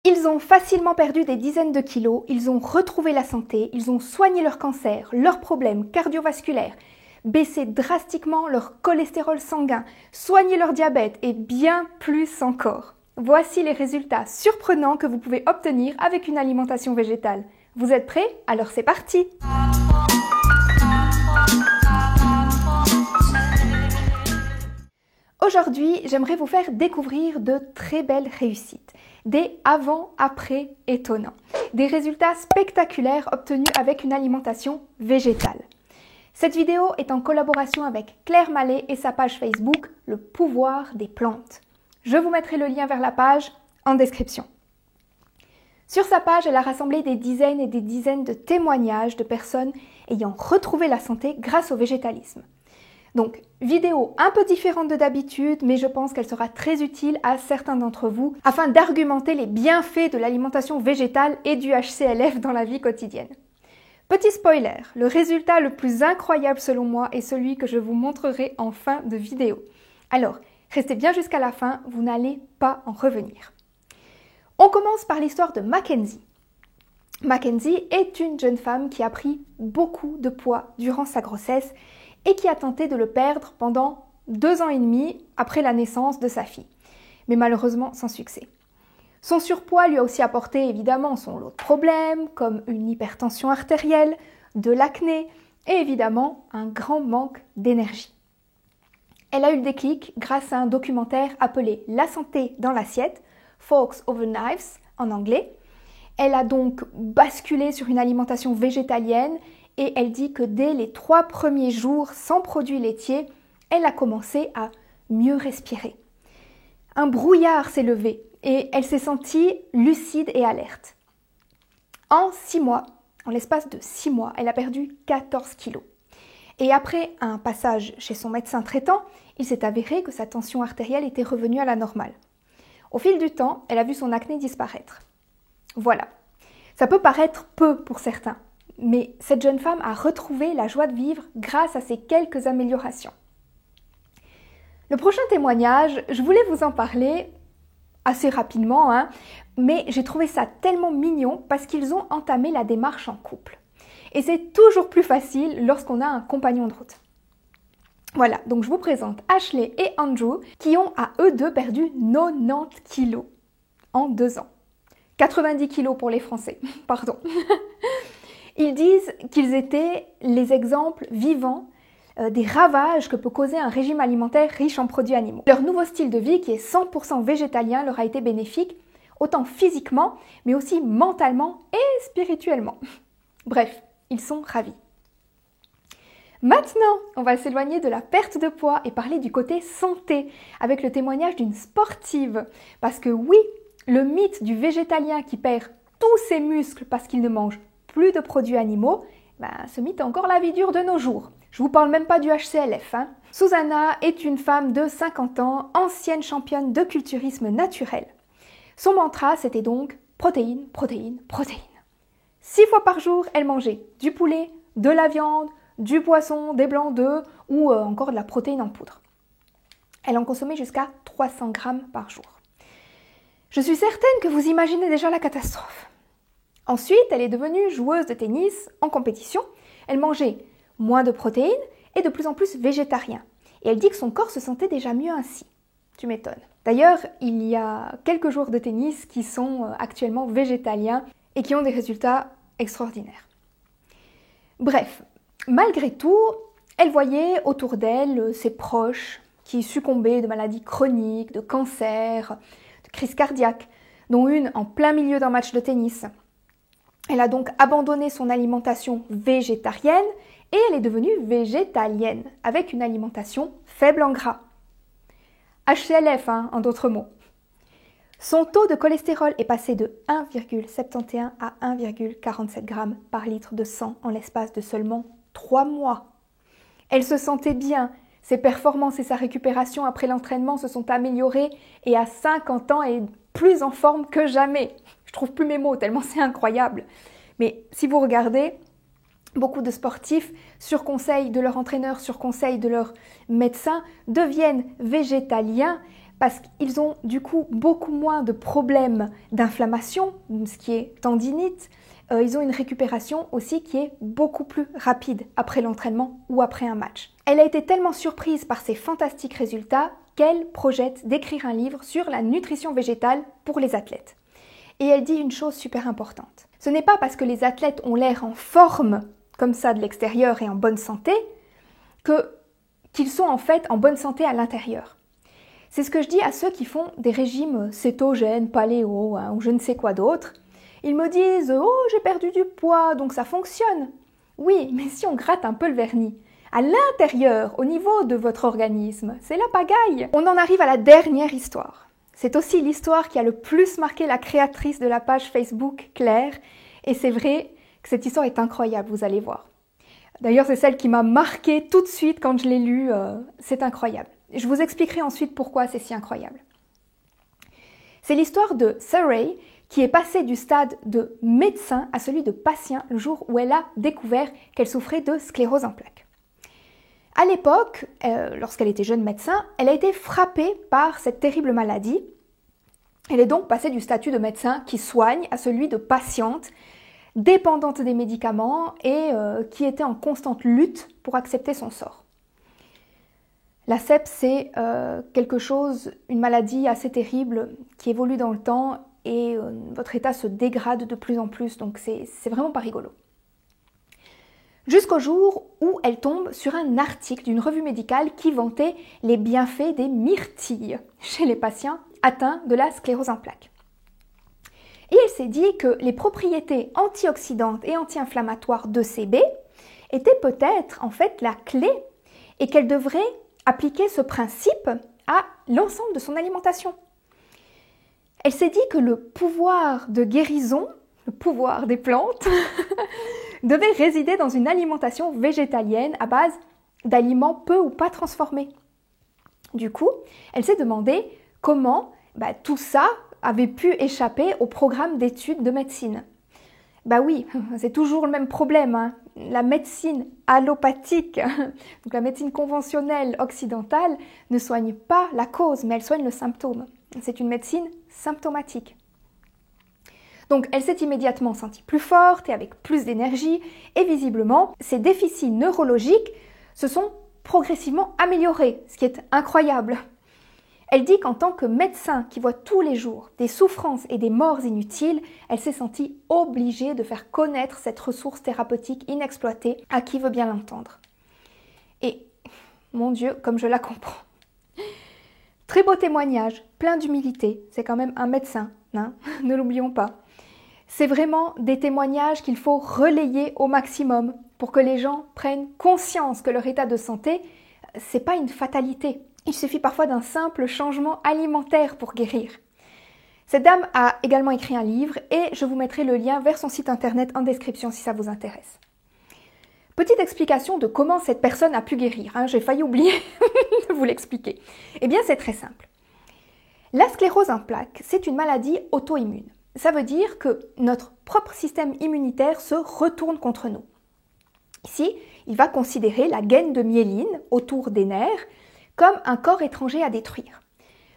Ils ont facilement perdu des dizaines de kilos, ils ont retrouvé la santé, ils ont soigné leur cancer, leurs problèmes cardiovasculaires, baissé drastiquement leur cholestérol sanguin, soigné leur diabète et bien plus encore. Voici les résultats surprenants que vous pouvez obtenir avec une alimentation végétale. Vous êtes prêts? Alors c'est parti! Aujourd'hui, j'aimerais vous faire découvrir de très belles réussites, des avant-après étonnants, des résultats spectaculaires obtenus avec une alimentation végétale. Cette vidéo est en collaboration avec Claire Mallet et sa page Facebook « Le pouvoir des plantes ». Je vous mettrai le lien vers la page en description. Sur sa page, elle a rassemblé des dizaines et des dizaines de témoignages de personnes ayant retrouvé la santé grâce au végétalisme. Donc, vidéo un peu différente de d'habitude, mais je pense qu'elle sera très utile à certains d'entre vous afin d'argumenter les bienfaits de l'alimentation végétale et du HCLF dans la vie quotidienne. Petit spoiler, le résultat le plus incroyable selon moi est celui que je vous montrerai en fin de vidéo. Alors, restez bien jusqu'à la fin, vous n'allez pas en revenir. On commence par l'histoire de Mackenzie. Mackenzie est une jeune femme qui a pris beaucoup de poids durant sa grossesse et qui a tenté de le perdre pendant 2 ans et demi après la naissance de sa fille, mais malheureusement sans succès. Son surpoids lui a aussi apporté évidemment son lot de problèmes, comme une hypertension artérielle, de l'acné et évidemment un grand manque d'énergie. Elle a eu le déclic grâce à un documentaire appelé « La santé dans l'assiette », Forks over Knives en anglais. Elle a donc basculé sur une alimentation végétalienne et elle dit que dès les 3 premiers jours sans produits laitiers, elle a commencé à mieux respirer. Un brouillard s'est levé et elle s'est sentie lucide et alerte. En 6 mois, en l'espace de 6 mois, elle a perdu 14 kilos. Et après un passage chez son médecin traitant, il s'est avéré que sa tension artérielle était revenue à la normale. Au fil du temps, elle a vu son acné disparaître. Voilà. Ça peut paraître peu pour certains, mais cette jeune femme a retrouvé la joie de vivre grâce à ces quelques améliorations. Le prochain témoignage, je voulais vous en parler assez rapidement, mais j'ai trouvé ça tellement mignon parce qu'ils ont entamé la démarche en couple. Et c'est toujours plus facile lorsqu'on a un compagnon de route. Voilà, donc je vous présente Ashley et Andrew qui ont à eux deux perdu 90 kilos en 2 ans. 90 kilos pour les Français, pardon. Ils disent qu'ils étaient les exemples vivants des ravages que peut causer un régime alimentaire riche en produits animaux. Leur nouveau style de vie, qui est 100% végétalien, leur a été bénéfique, autant physiquement, mais aussi mentalement et spirituellement. Bref, ils sont ravis. Maintenant, on va s'éloigner de la perte de poids et parler du côté santé, avec le témoignage d'une sportive. Parce que oui, le mythe du végétalien qui perd tous ses muscles parce qu'il ne mange plus de produits animaux, ce mythe est encore la vie dure de nos jours. Je vous parle même pas du HCLF. Susanna est une femme de 50 ans, ancienne championne de culturisme naturel. Son mantra, c'était donc protéines, protéines, protéines. 6 fois par jour, elle mangeait du poulet, de la viande, du poisson, des blancs d'œufs ou encore de la protéine en poudre. Elle en consommait jusqu'à 300 grammes par jour. Je suis certaine que vous imaginez déjà la catastrophe. Ensuite, elle est devenue joueuse de tennis en compétition. Elle mangeait moins de protéines et de plus en plus végétarien. Et elle dit que son corps se sentait déjà mieux ainsi. Tu m'étonnes. D'ailleurs, il y a quelques joueurs de tennis qui sont actuellement végétaliens et qui ont des résultats extraordinaires. Bref, malgré tout, elle voyait autour d'elle ses proches qui succombaient de maladies chroniques, de cancers, de crises cardiaques, dont une en plein milieu d'un match de tennis. Elle a donc abandonné son alimentation végétarienne et elle est devenue végétalienne, avec une alimentation faible en gras. HCLF, en d'autres mots. Son taux de cholestérol est passé de 1,71 à 1,47 grammes par litre de sang en l'espace de seulement 3 mois. Elle se sentait bien, ses performances et sa récupération après l'entraînement se sont améliorées et à 50 ans, elle est plus en forme que jamais. Je trouve plus mes mots tellement c'est incroyable. Mais si vous regardez, beaucoup de sportifs, sur conseil de leur entraîneur, sur conseil de leur médecin, deviennent végétaliens parce qu'ils ont du coup beaucoup moins de problèmes d'inflammation, ce qui est tendinite. Ils ont une récupération aussi qui est beaucoup plus rapide après l'entraînement ou après un match. Elle a été tellement surprise par ces fantastiques résultats qu'elle projette d'écrire un livre sur la nutrition végétale pour les athlètes. Et elle dit une chose super importante. Ce n'est pas parce que les athlètes ont l'air en forme, comme ça de l'extérieur et en bonne santé, qu'ils sont en fait en bonne santé à l'intérieur. C'est ce que je dis à ceux qui font des régimes cétogènes, paléo ou je ne sais quoi d'autre. Ils me disent « Oh, j'ai perdu du poids, donc ça fonctionne ». Oui, mais si on gratte un peu le vernis, à l'intérieur, au niveau de votre organisme, c'est la pagaille. On en arrive à la dernière histoire. C'est aussi l'histoire qui a le plus marqué la créatrice de la page Facebook, Claire, et c'est vrai que cette histoire est incroyable, vous allez voir. D'ailleurs, c'est celle qui m'a marquée tout de suite quand je l'ai lue, c'est incroyable. Je vous expliquerai ensuite pourquoi c'est si incroyable. C'est l'histoire de Surrey qui est passée du stade de médecin à celui de patient le jour où elle a découvert qu'elle souffrait de sclérose en plaques. À l'époque, lorsqu'elle était jeune médecin, elle a été frappée par cette terrible maladie. Elle est donc passée du statut de médecin qui soigne à celui de patiente, dépendante des médicaments et qui était en constante lutte pour accepter son sort. La CEP, c'est une maladie assez terrible qui évolue dans le temps et votre état se dégrade de plus en plus, donc c'est vraiment pas rigolo. Jusqu'au jour où elle tombe sur un article d'une revue médicale qui vantait les bienfaits des myrtilles chez les patients atteints de la sclérose en plaques. Et elle s'est dit que les propriétés antioxydantes et anti-inflammatoires de ces baies étaient peut-être en fait la clé et qu'elle devrait appliquer ce principe à l'ensemble de son alimentation. Elle s'est dit que le pouvoir de guérison, le pouvoir des plantes, devait résider dans une alimentation végétalienne à base d'aliments peu ou pas transformés. Du coup, elle s'est demandé comment tout ça avait pu échapper au programme d'études de médecine. Oui, c'est toujours le même problème, hein. La médecine allopathique, donc la médecine conventionnelle occidentale, ne soigne pas la cause, mais elle soigne le symptôme. C'est une médecine symptomatique. Donc elle s'est immédiatement sentie plus forte et avec plus d'énergie, et visiblement, ses déficits neurologiques se sont progressivement améliorés, ce qui est incroyable. Elle dit qu'en tant que médecin qui voit tous les jours des souffrances et des morts inutiles, elle s'est sentie obligée de faire connaître cette ressource thérapeutique inexploitée à qui veut bien l'entendre. Et, mon Dieu, comme je la comprends. Très beau témoignage, plein d'humilité, c'est quand même un médecin, hein, ne l'oublions pas. C'est vraiment des témoignages qu'il faut relayer au maximum pour que les gens prennent conscience que leur état de santé, c'est pas une fatalité. Il suffit parfois d'un simple changement alimentaire pour guérir. Cette dame a également écrit un livre et je vous mettrai le lien vers son site internet en description si ça vous intéresse. Petite explication de comment cette personne a pu guérir, hein, j'ai failli oublier de vous l'expliquer. Eh bien c'est très simple. La sclérose en plaques, c'est une maladie auto-immune. Ça veut dire que notre propre système immunitaire se retourne contre nous. Ici, il va considérer la gaine de myéline autour des nerfs comme un corps étranger à détruire.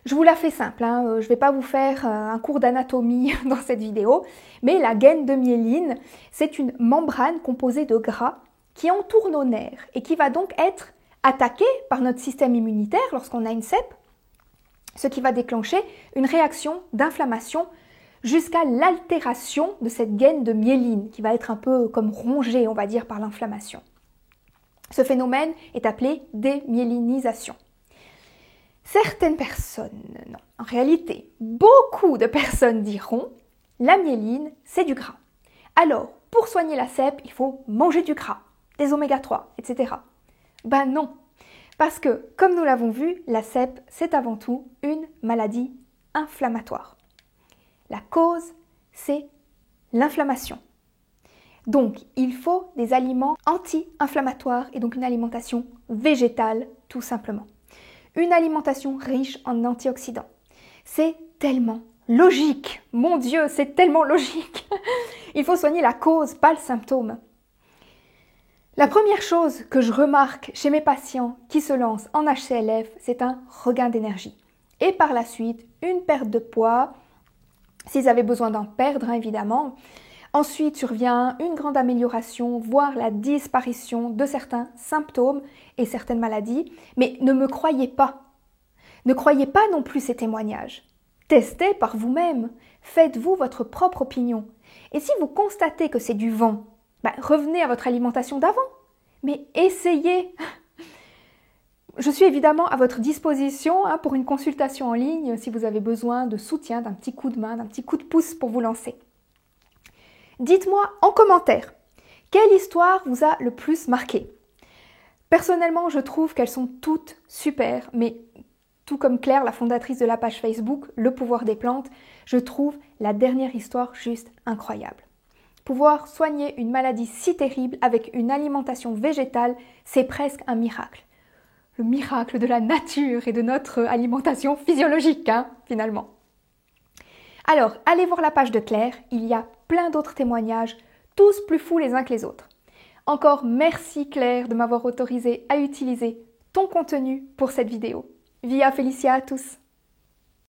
Je vous la fais simple, hein, je ne vais pas vous faire un cours d'anatomie dans cette vidéo, mais la gaine de myéline, c'est une membrane composée de gras qui entoure nos nerfs et qui va donc être attaquée par notre système immunitaire lorsqu'on a une CEP, ce qui va déclencher une réaction d'inflammation jusqu'à l'altération de cette gaine de myéline qui va être un peu comme rongée, on va dire, par l'inflammation. Ce phénomène est appelé démyélinisation. Certaines personnes, non, en réalité, beaucoup de personnes diront « la myéline, c'est du gras ». Alors, pour soigner la CEP, il faut manger du gras, des oméga 3, etc. Ben non, parce que, comme nous l'avons vu, la CEP, c'est avant tout une maladie inflammatoire. La cause, c'est l'inflammation. Donc, il faut des aliments anti-inflammatoires et donc une alimentation végétale, tout simplement. Une alimentation riche en antioxydants. C'est tellement logique. Mon Dieu, c'est tellement logique. Il faut soigner la cause, pas le symptôme. La première chose que je remarque chez mes patients qui se lancent en HCLF, c'est un regain d'énergie. et par la suite une perte de poids, s'ils avaient besoin d'en perdre évidemment. Ensuite survient une grande amélioration, voire la disparition de certains symptômes et certaines maladies. Mais ne me croyez pas. Ne croyez pas non plus ces témoignages. Testez par vous-même. Faites-vous votre propre opinion. Et si vous constatez que c'est du vent, revenez à votre alimentation d'avant. Mais essayez. Je suis évidemment à votre disposition pour une consultation en ligne si vous avez besoin de soutien, d'un petit coup de main, d'un petit coup de pouce pour vous lancer. Dites-moi en commentaire, quelle histoire vous a le plus marqué? Personnellement, je trouve qu'elles sont toutes super, mais tout comme Claire, la fondatrice de la page Facebook Le pouvoir des plantes, je trouve la dernière histoire juste incroyable. Pouvoir soigner une maladie si terrible avec une alimentation végétale, c'est presque un miracle. Le miracle de la nature et de notre alimentation physiologique, finalement. Alors, allez voir la page de Claire, il y a plein d'autres témoignages, tous plus fous les uns que les autres. Encore merci Claire de m'avoir autorisé à utiliser ton contenu pour cette vidéo. Via Felicia à tous!